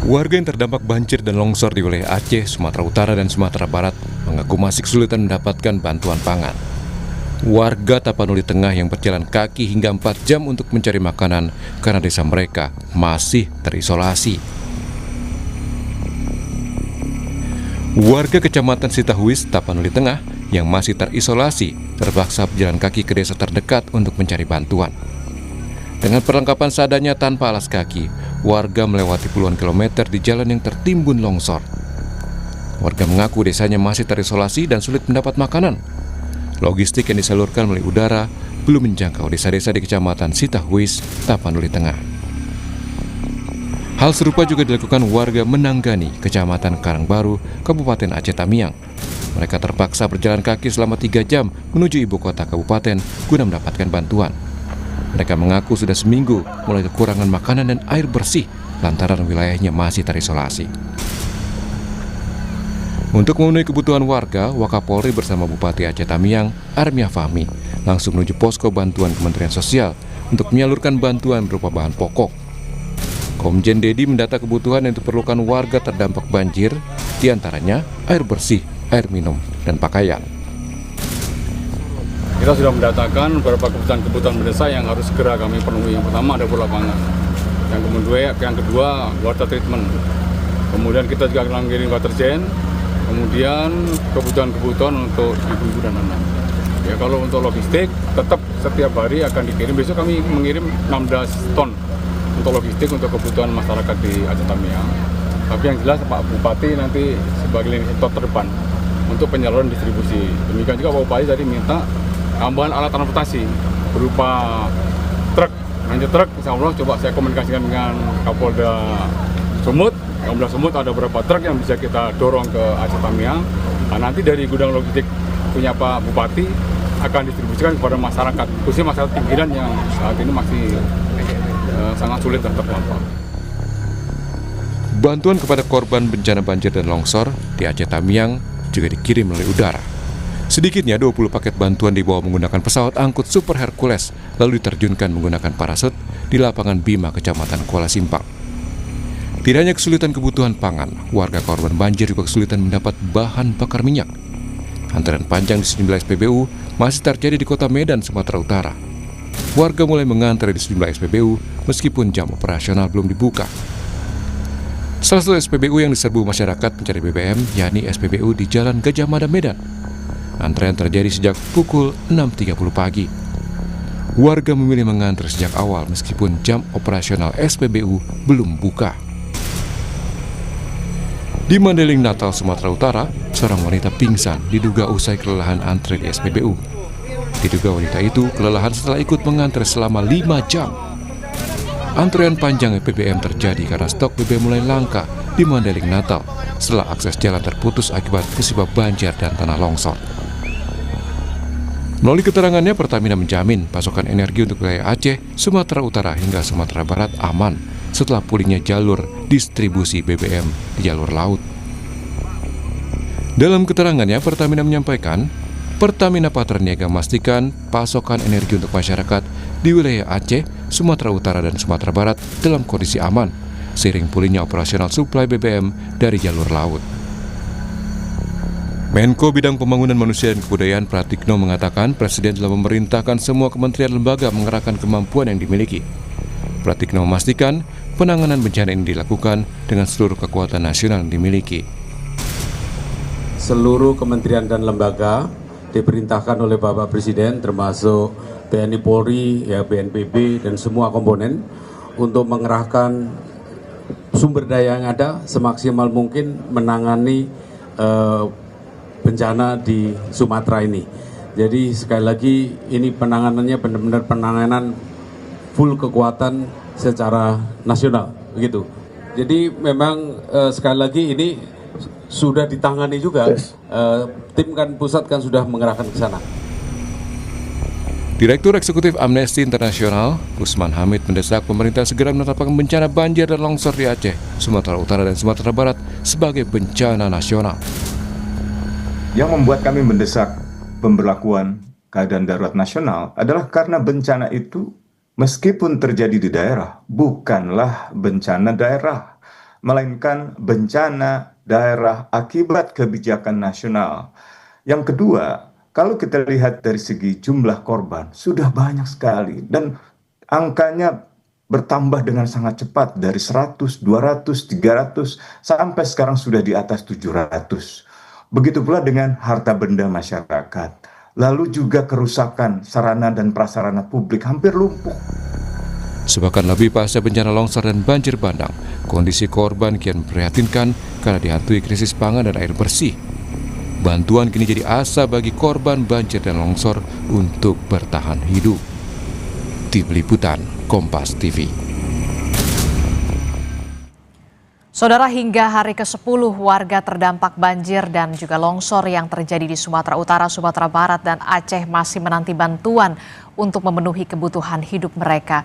Warga yang terdampak banjir dan longsor di wilayah Aceh, Sumatera Utara, dan Sumatera Barat mengaku masih kesulitan mendapatkan bantuan pangan. Warga Tapanuli Tengah yang berjalan kaki hingga 4 jam untuk mencari makanan karena desa mereka masih terisolasi. Warga Kecamatan Sitahuis, Tapanuli Tengah yang masih terisolasi terpaksa berjalan kaki ke desa terdekat untuk mencari bantuan. Dengan perlengkapan seadanya tanpa alas kaki, warga melewati puluhan kilometer di jalan yang tertimbun longsor. Warga mengaku desanya masih terisolasi dan sulit mendapat makanan. Logistik yang disalurkan melalui udara belum menjangkau desa-desa di Kecamatan Sitahuis, Tapanuli Tengah. Hal serupa juga dilakukan warga Menanggani, Kecamatan Karangbaru, Kabupaten Aceh Tamiang. Mereka terpaksa berjalan kaki selama 3 jam menuju ibu kota kabupaten guna mendapatkan bantuan. Mereka mengaku sudah seminggu mulai kekurangan makanan dan air bersih lantaran wilayahnya masih terisolasi. Untuk memenuhi kebutuhan warga, Wakapolri bersama Bupati Aceh Tamiang, Armia Fahmi, langsung menuju posko bantuan Kementerian Sosial untuk menyalurkan bantuan berupa bahan pokok. Komjen Dedi mendata kebutuhan yang diperlukan warga terdampak banjir, diantaranya air bersih, air minum, dan pakaian. Kita sudah mendatakan beberapa kebutuhan mendesak yang harus segera kami penuhi. Yang pertama ada bola pangan, yang kedua water treatment, kemudian kita juga akan mengirim watergen, kemudian kebutuhan untuk ibu-ibu dan anak. Ya, kalau untuk logistik tetap setiap hari akan dikirim. Besok kami mengirim 16 ton untuk logistik untuk kebutuhan masyarakat di Aceh Tamiang. Tapi yang jelas Pak Bupati nanti sebagai lini sektor terdepan untuk penyaluran distribusi. Demikian juga Pak Bupati tadi minta tambahan alat transportasi berupa truk, ranger truk. Insya Allah coba saya komunikasikan dengan Kapolda Sumut. Kapolda Sumut ada beberapa truk yang bisa kita dorong ke Aceh Tamiang. Nah, nanti dari gudang logistik punya Pak Bupati akan distribusikan kepada masyarakat, khususnya masyarakat pinggiran yang saat ini masih sangat sulit dan terdampak. Bantuan kepada korban bencana banjir dan longsor di Aceh Tamiang juga dikirim melalui udara. Sedikitnya 20 paket bantuan dibawa menggunakan pesawat angkut Super Hercules lalu diterjunkan menggunakan parasut di lapangan Bima, Kecamatan Kuala Simpang. Tidak hanya kesulitan kebutuhan pangan, warga korban banjir juga kesulitan mendapat bahan bakar minyak. Antrean panjang di sejumlah SPBU masih terjadi di Kota Medan, Sumatera Utara. Warga mulai mengantre di sejumlah SPBU meskipun jam operasional belum dibuka. Salah satu SPBU yang diserbu masyarakat mencari BBM yakni SPBU di Jalan Gajah Mada, Medan. Antrean terjadi sejak pukul 6.30 pagi. Warga memilih mengantre sejak awal meskipun jam operasional SPBU belum buka. Di Mandailing, Natal, Sumatera Utara, seorang wanita pingsan diduga usai kelelahan antre di SPBU. Diduga wanita itu kelelahan setelah ikut mengantre selama 5 jam. Antrean panjang BBM terjadi karena stok BBM mulai langka di Mandailing, Natal setelah akses jalan terputus akibat musibah banjir dan tanah longsor. Melalui keterangannya, Pertamina menjamin pasokan energi untuk wilayah Aceh, Sumatera Utara hingga Sumatera Barat aman setelah pulihnya jalur distribusi BBM di jalur laut. Dalam keterangannya, Pertamina menyampaikan, Pertamina Patraniaga memastikan pasokan energi untuk masyarakat di wilayah Aceh, Sumatera Utara, dan Sumatera Barat dalam kondisi aman, seiring pulihnya operasional suplai BBM dari jalur laut. Menko Bidang Pembangunan Manusia dan Kebudayaan Pratikno mengatakan Presiden telah memerintahkan semua kementerian lembaga mengerahkan kemampuan yang dimiliki. Pratikno memastikan penanganan bencana ini dilakukan dengan seluruh kekuatan nasional yang dimiliki. Seluruh kementerian dan lembaga diperintahkan oleh Bapak Presiden termasuk TNI Polri, ya, BNPB, dan semua komponen untuk mengerahkan sumber daya yang ada semaksimal mungkin menangani bencana di Sumatera ini. Jadi sekali lagi ini penanganannya benar-benar penanganan full kekuatan secara nasional begitu. Jadi memang sekali lagi ini sudah ditangani juga. Tim kan pusat kan sudah mengerahkan ke sana. Direktur Eksekutif Amnesty International, Usman Hamid, mendesak pemerintah segera menetapkan bencana banjir dan longsor di Aceh, Sumatera Utara, dan Sumatera Barat sebagai bencana nasional. Yang membuat kami mendesak pemberlakuan keadaan darurat nasional adalah karena bencana itu meskipun terjadi di daerah, bukanlah bencana daerah, melainkan bencana daerah akibat kebijakan nasional. Yang kedua, kalau kita lihat dari segi jumlah korban, sudah banyak sekali dan angkanya bertambah dengan sangat cepat dari 100, 200, 300 sampai sekarang sudah di atas 700. Begitu pula dengan harta benda masyarakat. Lalu juga kerusakan sarana dan prasarana publik hampir lumpuh. Sepekan lebih pasca bencana longsor dan banjir bandang, kondisi korban kian memprihatinkan karena dihantui krisis pangan dan air bersih. Bantuan kini jadi asa bagi korban banjir dan longsor untuk bertahan hidup. Tim Liputan Kompas TV. Saudara, hingga hari ke-10 warga terdampak banjir dan juga longsor yang terjadi di Sumatera Utara, Sumatera Barat, dan Aceh masih menanti bantuan untuk memenuhi kebutuhan hidup mereka.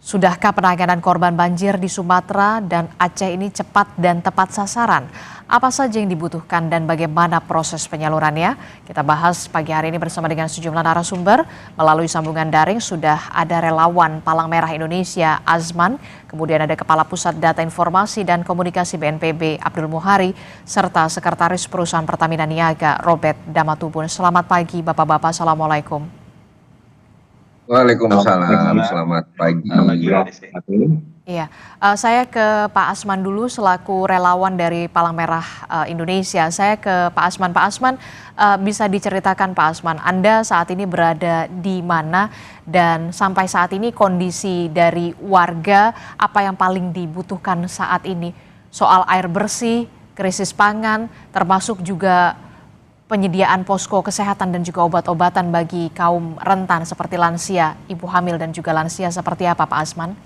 Sudahkah penanganan korban banjir di Sumatera dan Aceh ini cepat dan tepat sasaran? Apa saja yang dibutuhkan dan bagaimana proses penyalurannya? Kita bahas pagi hari ini bersama dengan sejumlah narasumber. Melalui sambungan daring sudah ada relawan Palang Merah Indonesia Azman, kemudian ada Kepala Pusat Data Informasi dan Komunikasi BNPB Abdul Muhari, serta Sekretaris Perusahaan Pertamina Niaga Robert Damatubun. Selamat pagi Bapak-Bapak, Assalamualaikum. Waalaikumsalam, selamat pagi. Iya, saya ke Pak Asman dulu selaku relawan dari Palang Merah Indonesia. Saya ke Pak Asman. Pak Asman, bisa diceritakan Pak Asman, Anda saat ini berada di mana dan sampai saat ini kondisi dari warga apa yang paling dibutuhkan saat ini? Soal air bersih, krisis pangan, termasuk juga penyediaan posko kesehatan dan juga obat-obatan bagi kaum rentan seperti lansia, ibu hamil dan juga lansia, seperti apa Pak Asman?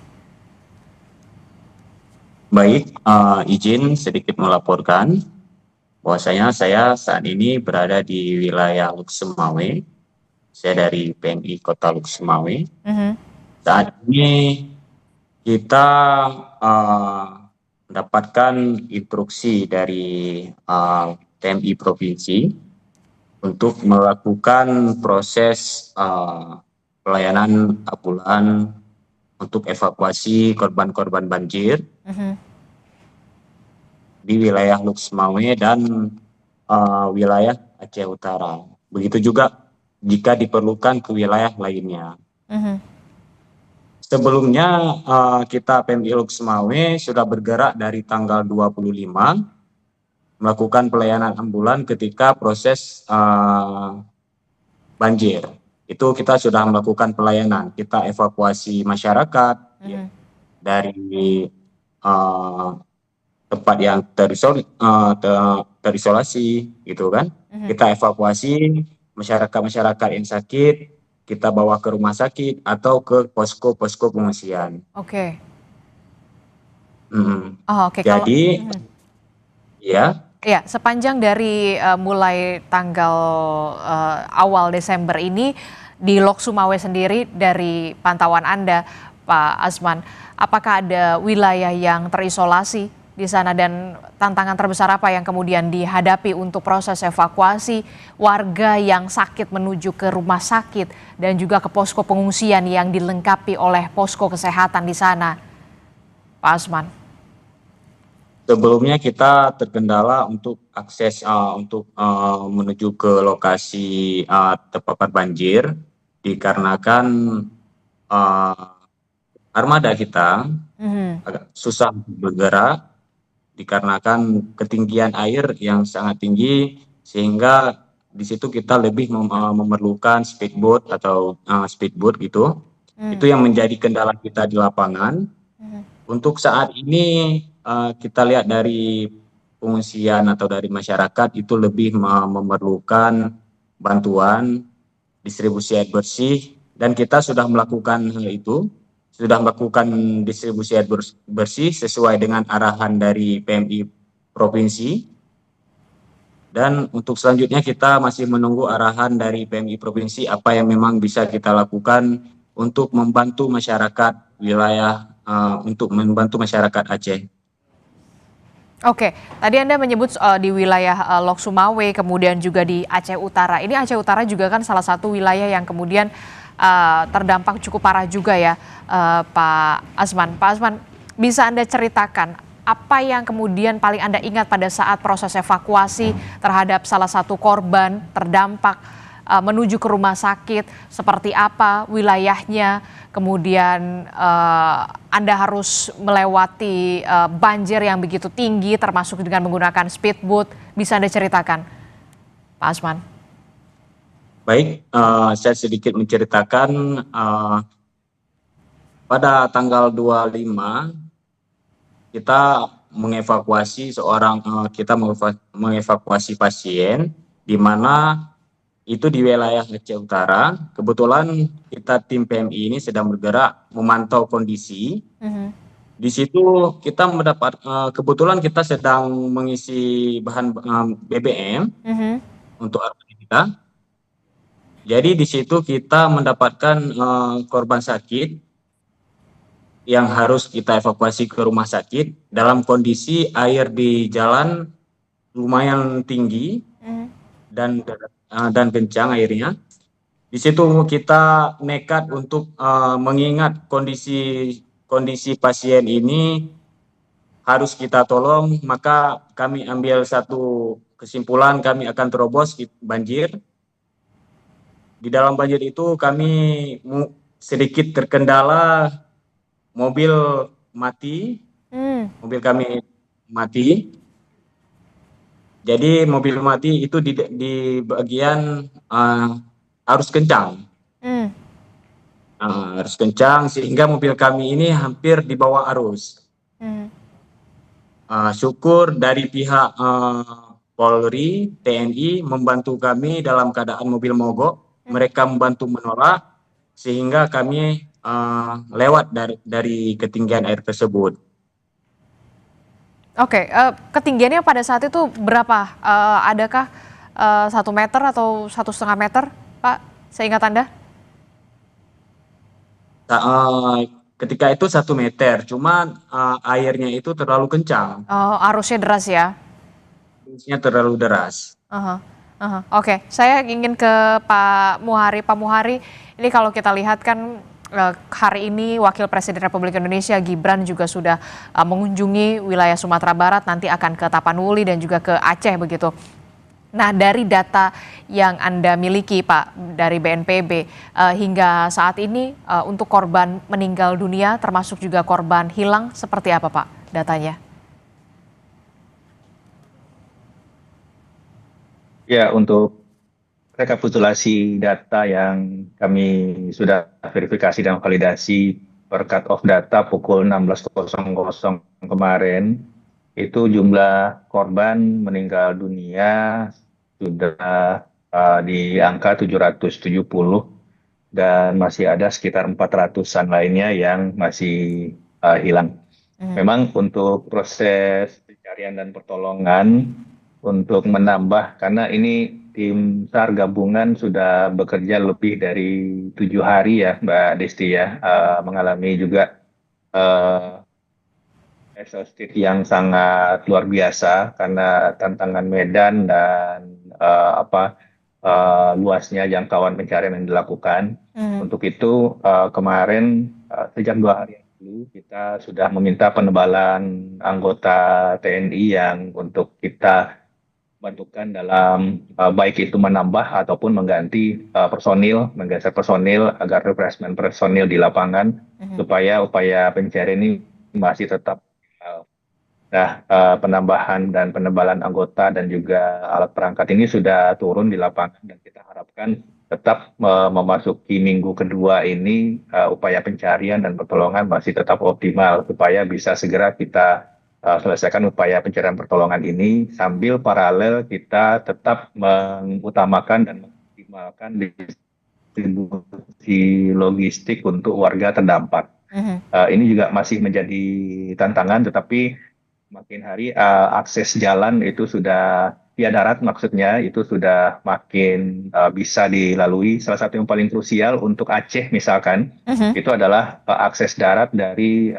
Baik, izin sedikit melaporkan bahwasanya saya saat ini berada di wilayah Luksemawe. Saya dari PMI Kota Luksemawe. Saat ini kita mendapatkan instruksi dari TMI Provinsi untuk melakukan proses pelayanan ambulan untuk evakuasi korban-korban banjir di wilayah Luksemawe dan wilayah Aceh Utara. Begitu juga jika diperlukan ke wilayah lainnya. Sebelumnya kita PMI Luksemawe sudah bergerak dari tanggal 25 melakukan pelayanan ambulan ketika proses banjir. Itu kita sudah melakukan pelayanan. Kita evakuasi masyarakat dari tempat yang terisolasi, gitu kan. Kita evakuasi masyarakat-masyarakat yang sakit, kita bawa ke rumah sakit atau ke posko-posko pengungsian. Oke. Oke. Jadi, ya. Ya, sepanjang dari mulai tanggal awal Desember ini di Lok-Sumawe sendiri, dari pantauan Anda, Pak Asman, apakah ada wilayah yang terisolasi di sana dan tantangan terbesar apa yang kemudian dihadapi untuk proses evakuasi warga yang sakit menuju ke rumah sakit dan juga ke posko pengungsian yang dilengkapi oleh posko kesehatan di sana, Pak Asman? Sebelumnya kita terkendala untuk akses untuk menuju ke lokasi terpapar banjir dikarenakan armada kita agak susah bergerak dikarenakan ketinggian air yang sangat tinggi, sehingga di situ kita lebih memerlukan speedboat atau speedboat gitu. Itu yang menjadi kendala kita di lapangan. Untuk saat ini kita lihat dari pengungsian atau dari masyarakat itu lebih memerlukan bantuan distribusi air bersih, dan kita sudah melakukan hal itu, sudah melakukan distribusi air bersih sesuai dengan arahan dari PMI Provinsi. Dan untuk selanjutnya kita masih menunggu arahan dari PMI Provinsi apa yang memang bisa kita lakukan untuk membantu masyarakat wilayah, untuk membantu masyarakat Aceh. Oke, tadi Anda menyebut di wilayah Lok-Sumawe, kemudian juga di Aceh Utara. Ini Aceh Utara juga kan salah satu wilayah yang kemudian terdampak cukup parah juga ya, Pak Asman. Pak Asman, bisa Anda ceritakan apa yang kemudian paling Anda ingat pada saat proses evakuasi terhadap salah satu korban terdampak menuju ke rumah sakit, seperti apa wilayahnya, kemudian Anda harus melewati banjir yang begitu tinggi termasuk dengan menggunakan speedboat, bisa Anda ceritakan, Pak Asman? Baik, saya sedikit menceritakan pada tanggal 25 kita mengevakuasi pasien di mana itu di wilayah Aceh Utara. Kebetulan kita tim PMI ini sedang bergerak memantau kondisi. Di situ kita kebetulan kita sedang mengisi bahan BBM untuk armada kita. Jadi di situ kita mendapatkan korban sakit yang harus kita evakuasi ke rumah sakit dalam kondisi air di jalan lumayan tinggi dan kencang airnya. Di situ kita nekat untuk mengingat kondisi pasien ini harus kita tolong, maka kami ambil satu kesimpulan, kami akan terobos banjir. Di dalam banjir itu kami sedikit terkendala, mobil kami mati. Jadi mobil mati itu di bagian arus kencang. Arus kencang sehingga mobil kami ini hampir di bawah arus. Syukur dari pihak Polri, TNI membantu kami dalam keadaan mobil mogok. Mereka membantu menolak sehingga kami lewat dari ketinggian air tersebut. Oke, ketinggiannya pada saat itu berapa? Adakah 1 meter atau 1,5 meter, Pak? Seingat Anda? Ketika itu 1 meter, cuma airnya itu terlalu kencang. Oh, arusnya deras ya? Arusnya terlalu deras. Oke, saya ingin ke Pak Muhari. Pak Muhari, ini kalau kita lihat kan hari ini Wakil Presiden Republik Indonesia Gibran juga sudah mengunjungi wilayah Sumatera Barat, nanti akan ke Tapanuli dan juga ke Aceh begitu. Nah, dari data yang Anda miliki Pak dari BNPB hingga saat ini untuk korban meninggal dunia termasuk juga korban hilang seperti apa Pak datanya? Ya, untuk rekapitulasi data yang kami sudah verifikasi dan validasi per cut off data pukul 16.00 kemarin, itu jumlah korban meninggal dunia sudah di angka 770 dan masih ada sekitar 400-an lainnya yang masih hilang. Memang untuk proses pencarian dan pertolongan untuk menambah, karena ini tim SAR gabungan sudah bekerja lebih dari 7 hari ya Mbak Desti ya, mengalami juga exhausted yang sangat luar biasa karena tantangan medan dan luasnya jangkauan pencarian yang dilakukan. Untuk itu kemarin sejak 2 hari yang lalu kita sudah meminta penebalan anggota TNI yang untuk kita bantukan dalam baik itu menambah ataupun mengganti menggeser personil agar replacement personil di lapangan supaya upaya pencarian ini masih tetap. Nah, penambahan dan penebalan anggota dan juga alat perangkat ini sudah turun di lapangan dan kita harapkan tetap memasuki minggu kedua ini upaya pencarian dan pertolongan masih tetap optimal supaya bisa segera kita selesaikan upaya pencarian pertolongan ini sambil paralel kita tetap mengutamakan dan mengoptimalkan distribusi logistik untuk warga terdampak. Ini juga masih menjadi tantangan, tetapi makin hari akses jalan itu sudah via darat maksudnya itu sudah makin bisa dilalui. Salah satu yang paling krusial untuk Aceh misalkan itu adalah akses darat dari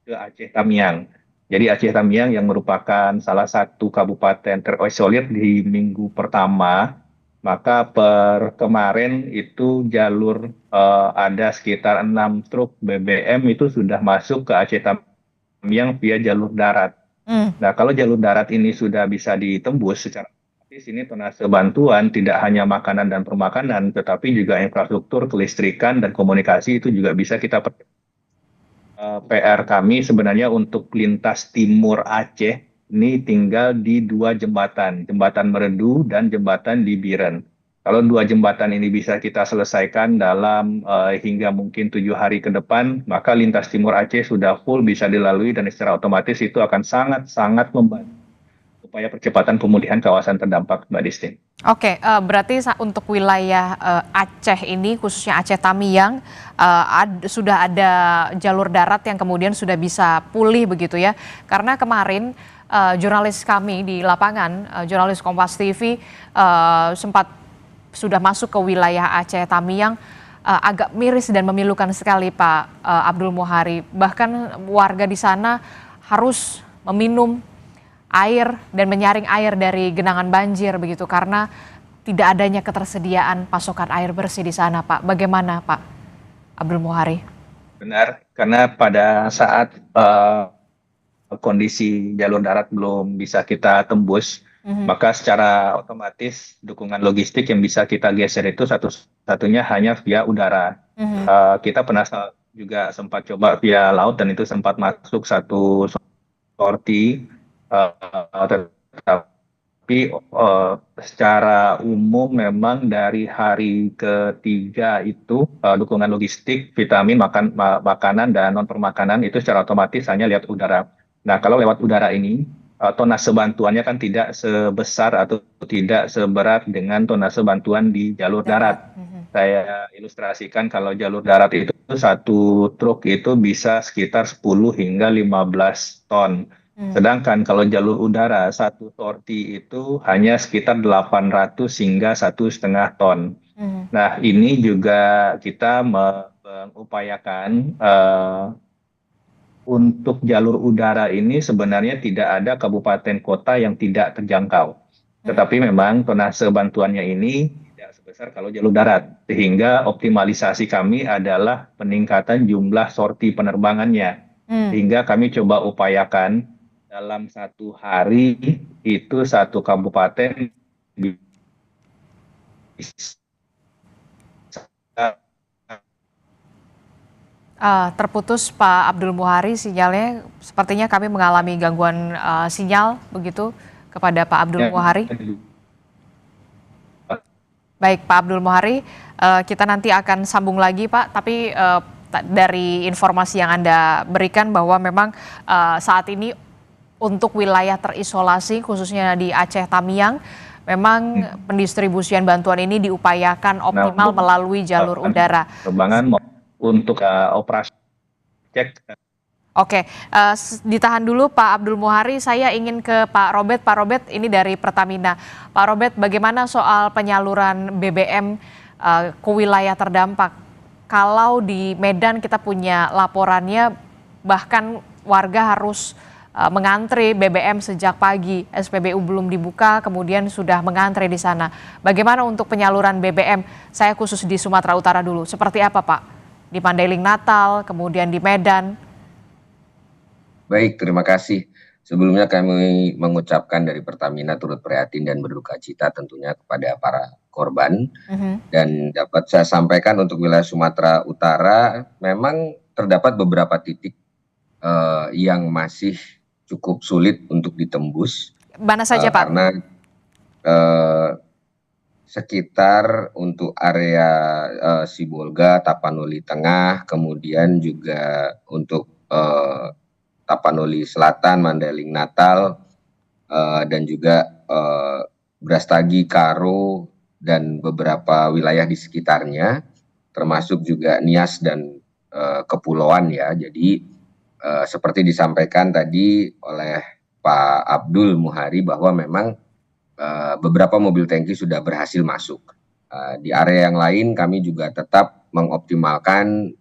ke Aceh Tamiang. Jadi Aceh Tamiang yang merupakan salah satu kabupaten terisolir di minggu pertama, maka per kemarin itu jalur ada sekitar 6 truk BBM itu sudah masuk ke Aceh Tamiang Tamiang via jalur darat. Nah, kalau jalur darat ini sudah bisa ditembus secara otomatis, ini tonase bantuan tidak hanya makanan dan permakanan, tetapi juga infrastruktur, kelistrikan, dan komunikasi itu juga bisa kita percepat. PR kami sebenarnya untuk lintas timur Aceh ini tinggal di 2 jembatan, Jembatan Meredu dan Jembatan di Biren. Kalau 2 jembatan ini bisa kita selesaikan dalam hingga mungkin 7 hari ke depan, maka lintas timur Aceh sudah full bisa dilalui dan secara otomatis itu akan sangat-sangat membantu upaya percepatan pemulihan kawasan terdampak, Mbak Distin. Oke, berarti untuk wilayah Aceh ini, khususnya Aceh Tamiang, sudah ada jalur darat yang kemudian sudah bisa pulih begitu ya. Karena kemarin jurnalis kami di lapangan, jurnalis Kompas TV sempat sudah masuk ke wilayah Aceh Tamiang, agak miris dan memilukan sekali Pak Abdul Muhari. Bahkan warga di sana harus meminum air dan menyaring air dari genangan banjir begitu karena tidak adanya ketersediaan pasokan air bersih di sana, Pak. Bagaimana, Pak Abdul Muhari? Benar, karena pada saat kondisi jalur darat belum bisa kita tembus, maka secara otomatis dukungan logistik yang bisa kita geser itu satu-satunya hanya via udara. Kita pernah juga sempat coba via laut dan itu sempat masuk satu sorti, tetapi secara umum memang dari hari ketiga itu dukungan logistik, vitamin, makanan dan non permakanan itu secara otomatis hanya lewat udara. Nah, kalau lewat udara ini tonase bantuannya kan tidak sebesar atau tidak seberat dengan tonase bantuan di jalur darat. Saya ilustrasikan kalau jalur darat itu satu truk itu bisa sekitar 10 hingga 15 ton. Sedangkan kalau jalur udara satu sorti itu hanya sekitar 800 hingga 1,5 ton. Nah, ini juga kita mengupayakan untuk jalur udara ini sebenarnya tidak ada kabupaten kota yang tidak terjangkau. Tetapi memang tonase bantuannya ini tidak sebesar kalau jalur darat. Sehingga optimalisasi kami adalah peningkatan jumlah sorti penerbangannya. Sehingga kami coba upayakan dalam 1 hari itu satu kabupaten bisa Terputus Pak Abdul Muhari sinyalnya, sepertinya kami mengalami gangguan sinyal begitu kepada Pak Abdul Muhari. Baik Pak Abdul Muhari, kita nanti akan sambung lagi Pak, tapi dari informasi yang Anda berikan bahwa memang saat ini untuk wilayah terisolasi khususnya di Aceh Tamiang, memang pendistribusian bantuan ini diupayakan optimal melalui jalur udara. Penerbangan untuk operasi cek. Oke, ditahan dulu Pak Abdul Muhari, saya ingin ke Pak Robert. Pak Robert, ini dari Pertamina. Pak Robert, bagaimana soal penyaluran BBM ke wilayah terdampak? Kalau di Medan kita punya laporannya, bahkan warga harus mengantre BBM sejak pagi, SPBU belum dibuka, kemudian sudah mengantre di sana. Bagaimana untuk penyaluran BBM? Saya khusus di Sumatera Utara dulu, seperti apa Pak? Di Mandailing Natal, kemudian di Medan. Baik, terima kasih. Sebelumnya kami mengucapkan dari Pertamina turut prihatin dan berduka cita tentunya kepada para korban. Dan dapat saya sampaikan untuk wilayah Sumatera Utara, memang terdapat beberapa titik yang masih cukup sulit untuk ditembus. Mana saja Pak? Karena sekitar untuk area Sibolga, Tapanuli Tengah, kemudian juga untuk Tapanuli Selatan, Mandailing Natal, dan juga Brastagi, Karo, dan beberapa wilayah di sekitarnya, termasuk juga Nias dan Kepulauan ya. Jadi seperti disampaikan tadi oleh Pak Abdul Muhari bahwa memang beberapa mobil tangki sudah berhasil masuk. Di area yang lain kami juga tetap mengoptimalkan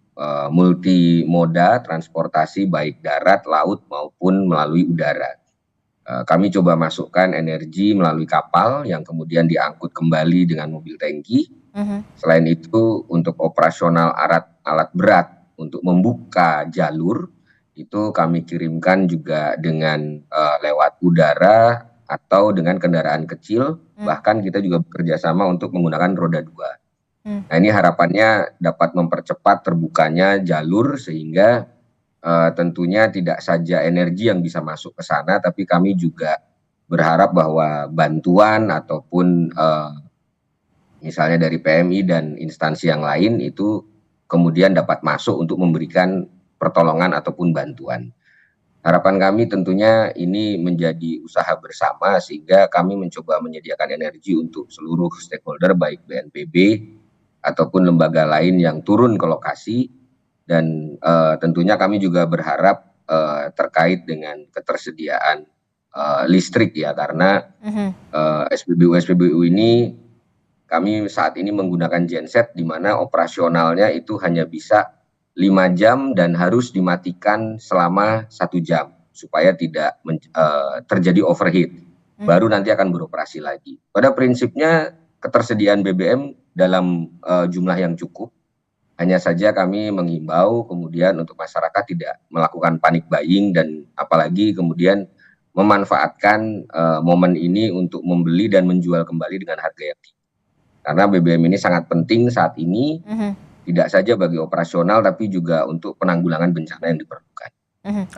multimoda transportasi baik darat, laut maupun melalui udara. Kami coba masukkan energi melalui kapal yang kemudian diangkut kembali dengan mobil tangki. Selain itu untuk operasional alat berat untuk membuka jalur itu kami kirimkan juga dengan lewat udara atau dengan kendaraan kecil, bahkan kita juga bekerja sama untuk menggunakan roda 2. Nah, ini harapannya dapat mempercepat terbukanya jalur sehingga tentunya tidak saja energi yang bisa masuk ke sana, tapi kami juga berharap bahwa bantuan ataupun misalnya dari PMI dan instansi yang lain itu kemudian dapat masuk untuk memberikan pertolongan ataupun bantuan. Harapan kami tentunya ini menjadi usaha bersama sehingga kami mencoba menyediakan energi untuk seluruh stakeholder baik BNPB ataupun lembaga lain yang turun ke lokasi, dan tentunya kami juga berharap terkait dengan ketersediaan listrik ya, karena SPBU ini kami saat ini menggunakan genset di mana operasionalnya itu hanya bisa 5 jam dan harus dimatikan selama 1 jam supaya tidak terjadi overheat. Baru nanti akan beroperasi lagi. Pada prinsipnya ketersediaan BBM dalam jumlah yang cukup. Hanya saja kami menghimbau kemudian untuk masyarakat tidak melakukan panic buying dan apalagi kemudian memanfaatkan momen ini untuk membeli dan menjual kembali dengan harga yang tinggi. Karena BBM ini sangat penting saat ini. Tidak saja bagi operasional, tapi juga untuk penanggulangan bencana yang diperlukan.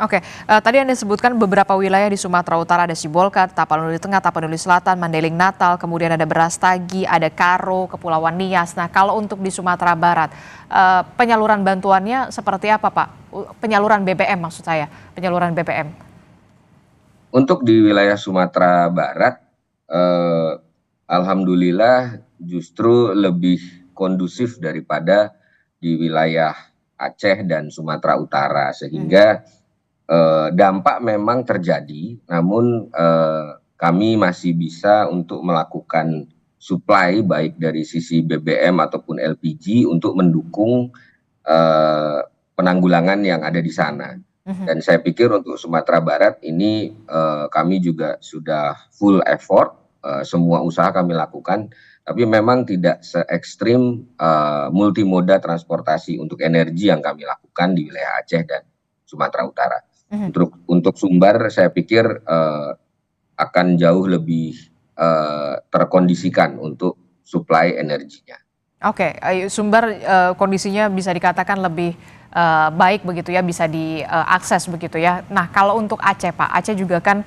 Oke, tadi Anda sebutkan beberapa wilayah di Sumatera Utara, ada Sibolga, Tapanuli Tengah, Tapanuli Selatan, Mandailing Natal, kemudian ada Brastagi, ada Karo, Kepulauan Nias. Nah, kalau untuk di Sumatera Barat, penyaluran bantuannya seperti apa, Pak? Penyaluran BBM maksud saya, penyaluran BBM. Untuk di wilayah Sumatera Barat, alhamdulillah justru lebih kondusif daripada di wilayah Aceh dan Sumatera Utara, sehingga dampak memang terjadi, namun kami masih bisa untuk melakukan supply baik dari sisi BBM ataupun LPG untuk mendukung penanggulangan yang ada di sana. Dan saya pikir untuk Sumatera Barat ini kami juga sudah full effort, semua usaha kami lakukan. Tapi memang tidak se-ekstrim multimoda transportasi untuk energi yang kami lakukan di wilayah Aceh dan Sumatera Utara. Untuk Sumbar saya pikir akan jauh lebih terkondisikan untuk suplai energinya. Oke, Sumbar kondisinya bisa dikatakan lebih baik begitu ya, bisa diakses begitu ya. Nah, kalau untuk Aceh, Pak, Aceh juga kan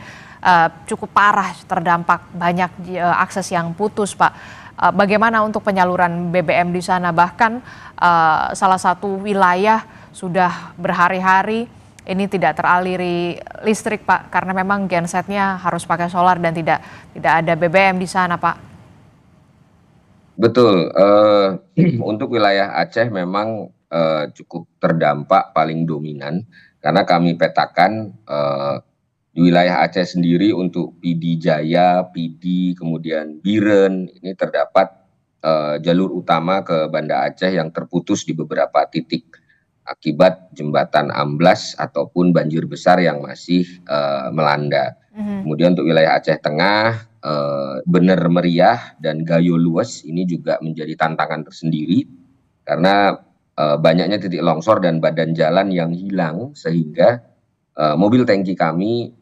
cukup parah terdampak, banyak akses yang putus, Pak. Bagaimana untuk penyaluran BBM di sana? Bahkan salah satu wilayah sudah berhari-hari ini tidak teraliri listrik, Pak, karena memang gensetnya harus pakai solar dan tidak ada BBM di sana, Pak. Betul, untuk wilayah Aceh memang cukup terdampak paling dominan karena kami petakan di wilayah Aceh sendiri untuk PD Jaya, PD, kemudian Biren, ini terdapat jalur utama ke Banda Aceh yang terputus di beberapa titik akibat jembatan amblas ataupun banjir besar yang masih melanda. Kemudian untuk wilayah Aceh Tengah, Bener Meriah dan Gayo Lues ini juga menjadi tantangan tersendiri karena banyaknya titik longsor dan badan jalan yang hilang sehingga mobil tangki kami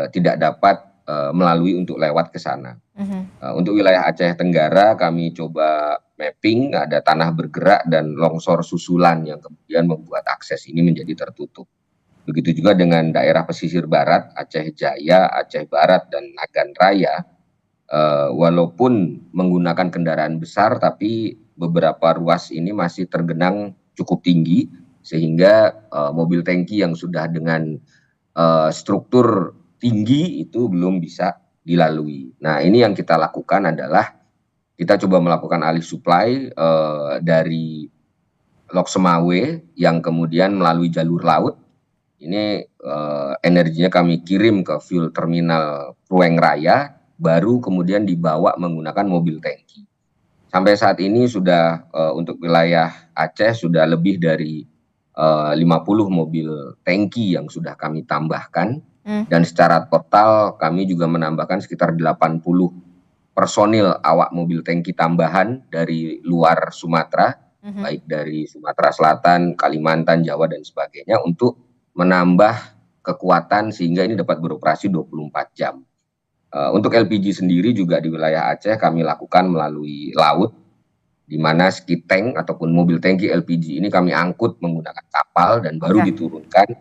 tidak dapat melalui untuk lewat ke sana. Untuk wilayah Aceh Tenggara kami coba mapping, ada tanah bergerak dan longsor susulan yang kemudian membuat akses ini menjadi tertutup. Begitu juga dengan daerah pesisir barat, Aceh Jaya, Aceh Barat, dan Nagan Raya. Walaupun menggunakan kendaraan besar, tapi beberapa ruas ini masih tergenang cukup tinggi, sehingga mobil tangki yang sudah dengan struktur tinggi itu belum bisa dilalui. Nah, ini yang kita lakukan adalah kita coba melakukan alih suplai dari Lok Semawe yang kemudian melalui jalur laut. Ini energinya kami kirim ke fuel terminal Prueng Raya, baru kemudian dibawa menggunakan mobil tangki. Sampai saat ini sudah untuk wilayah Aceh sudah lebih dari 50 mobil tangki yang sudah kami tambahkan. Dan secara total kami juga menambahkan sekitar 80 personil awak mobil tangki tambahan dari luar Sumatera, baik dari Sumatera Selatan, Kalimantan, Jawa, dan sebagainya untuk menambah kekuatan sehingga ini dapat beroperasi 24 jam. Untuk LPG sendiri juga di wilayah Aceh kami lakukan melalui laut, di mana ski tank ataupun mobil tangki LPG ini kami angkut menggunakan kapal dan baru diturunkan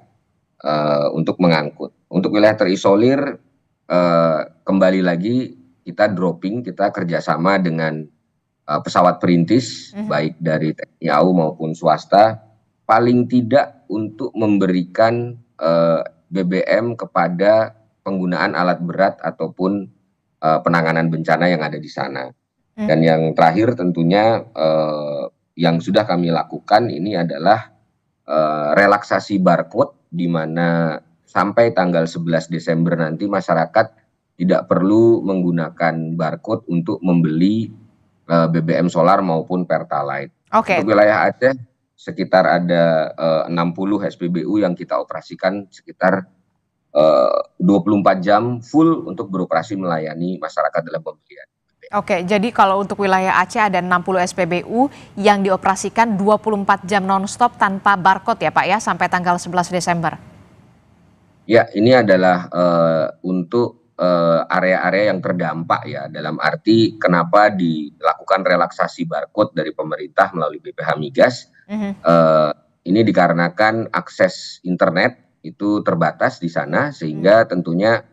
untuk mengangkut. Untuk wilayah terisolir, kembali lagi kita dropping, kita kerjasama dengan pesawat perintis, baik dari TNI AU maupun swasta, paling tidak untuk memberikan BBM kepada penggunaan alat berat ataupun penanganan bencana yang ada di sana. Dan yang terakhir tentunya yang sudah kami lakukan ini adalah relaksasi barcode, di mana sampai tanggal 11 Desember nanti masyarakat tidak perlu menggunakan barcode untuk membeli BBM solar maupun Pertalite. Untuk wilayah Aceh sekitar ada 60 SPBU yang kita operasikan sekitar 24 jam full untuk beroperasi melayani masyarakat dalam pembelian. Oke, jadi kalau untuk wilayah Aceh ada 60 SPBU yang dioperasikan 24 jam nonstop tanpa barcode ya Pak ya, sampai tanggal 11 Desember? Ya, ini adalah untuk area-area yang terdampak ya, dalam arti kenapa dilakukan relaksasi barcode dari pemerintah melalui BPH Migas. Ini dikarenakan akses internet itu terbatas di sana, sehingga tentunya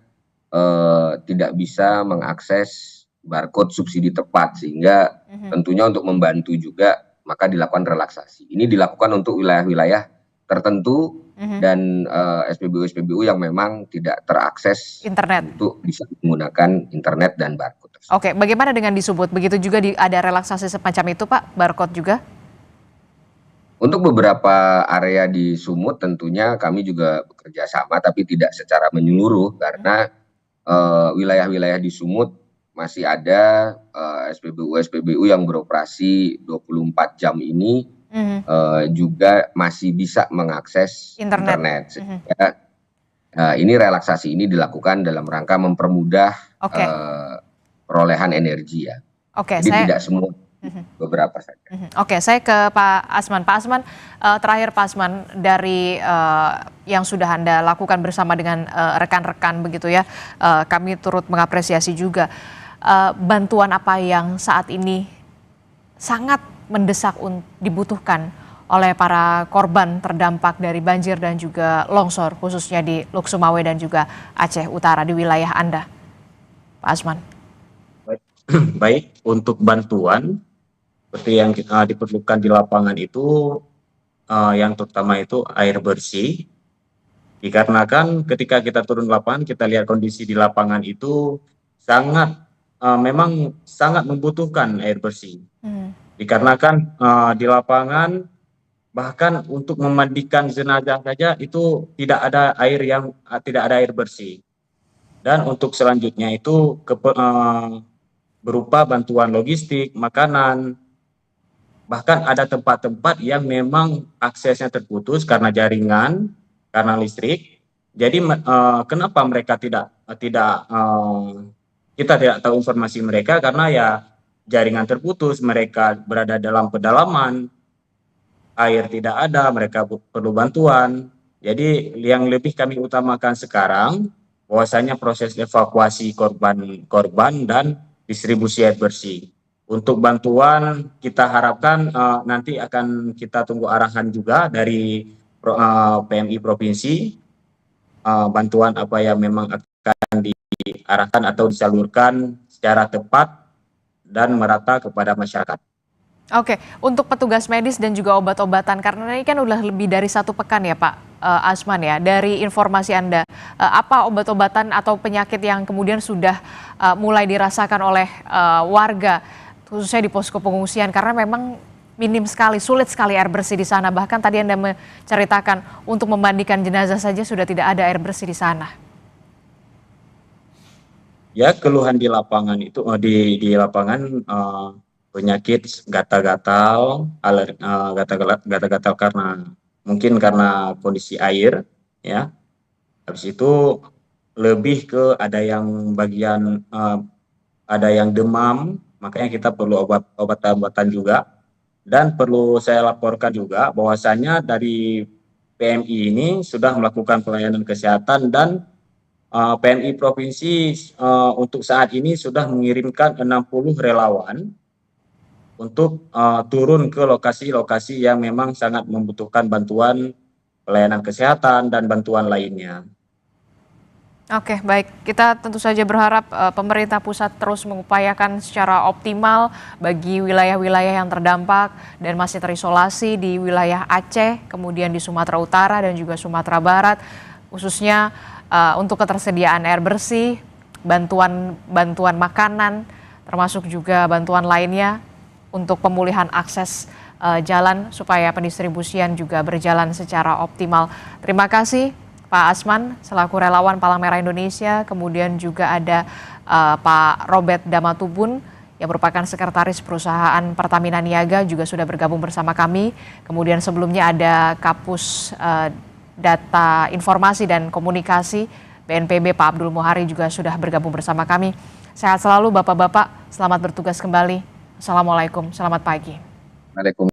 tidak bisa mengakses barcode subsidi tepat, sehingga tentunya untuk membantu juga maka dilakukan relaksasi. Ini dilakukan untuk wilayah-wilayah tertentu dan SPBU-SPBU yang memang tidak terakses internet untuk bisa menggunakan internet dan barcode tersebut. Oke, bagaimana dengan di Sumut? Begitu juga ada relaksasi semacam itu Pak, barcode juga? Untuk beberapa area di Sumut tentunya kami juga bekerja sama, tapi tidak secara menyeluruh, karena wilayah-wilayah di Sumut masih ada SPBU-SPBU yang beroperasi 24 jam ini juga masih bisa mengakses internet. Sehingga ini relaksasi ini dilakukan dalam rangka mempermudah perolehan energi ya. Jadi tidak semua, beberapa saja. Oke, saya ke Pak Asman. Pak Asman, terakhir Pak Asman, dari yang sudah Anda lakukan bersama dengan rekan-rekan begitu ya, kami turut mengapresiasi juga. Bantuan apa yang saat ini sangat mendesak dibutuhkan oleh para korban terdampak dari banjir dan juga longsor, khususnya di Luk Sumawe dan juga Aceh Utara di wilayah Anda, Pak Asman? Baik, untuk bantuan seperti yang diperlukan di lapangan itu, yang terutama itu air bersih. Dikarenakan ketika kita turun lapangan, kita lihat kondisi di lapangan itu memang sangat membutuhkan air bersih. Dikarenakan di lapangan bahkan untuk memandikan jenazah saja itu tidak ada air bersih. Dan untuk selanjutnya itu berupa bantuan logistik, makanan, bahkan ada tempat-tempat yang memang aksesnya terputus karena jaringan, karena listrik. Jadi kenapa mereka kita tidak tahu informasi mereka, karena ya jaringan terputus, mereka berada dalam pedalaman, air tidak ada, mereka perlu bantuan. Jadi yang lebih kami utamakan sekarang bahwasanya proses evakuasi korban dan distribusi air bersih. Untuk bantuan kita harapkan nanti akan kita tunggu arahan juga dari PMI provinsi, bantuan apa yang memang akan diarahkan atau disalurkan secara tepat dan merata kepada masyarakat. Oke, untuk petugas medis dan juga obat-obatan, karena ini kan udah lebih dari 1 pekan ya Pak Asman ya, dari informasi Anda, apa obat-obatan atau penyakit yang kemudian sudah mulai dirasakan oleh warga, khususnya di posko pengungsian, karena memang minim sekali, sulit sekali air bersih di sana. Bahkan tadi Anda menceritakan untuk memandikan jenazah saja sudah tidak ada air bersih di sana. Ya, keluhan di lapangan itu di lapangan penyakit gatal-gatal, gatal-gatal karena mungkin karena kondisi air ya. Habis itu lebih ke ada yang demam, makanya kita perlu obat-obatan juga. Dan perlu saya laporkan juga bahwasanya dari PMI ini sudah melakukan pelayanan kesehatan dan PMI provinsi untuk saat ini sudah mengirimkan 60 relawan untuk turun ke lokasi-lokasi yang memang sangat membutuhkan bantuan pelayanan kesehatan dan bantuan lainnya. Oke, baik. Kita tentu saja berharap pemerintah pusat terus mengupayakan secara optimal bagi wilayah-wilayah yang terdampak dan masih terisolasi di wilayah Aceh, kemudian di Sumatera Utara dan juga Sumatera Barat, khususnya untuk ketersediaan air bersih, bantuan makanan, termasuk juga bantuan lainnya untuk pemulihan akses jalan supaya pendistribusian juga berjalan secara optimal. Terima kasih Pak Asman selaku relawan Palang Merah Indonesia, kemudian juga ada Pak Robert Damatubun yang merupakan sekretaris perusahaan Pertamina Niaga juga sudah bergabung bersama kami. Kemudian sebelumnya ada Kapus Data Informasi dan Komunikasi BNPB Pak Abdul Muhari juga sudah bergabung bersama kami. Sehat selalu Bapak-bapak, selamat bertugas kembali. Assalamualaikum, selamat pagi. Waalaikumsalam.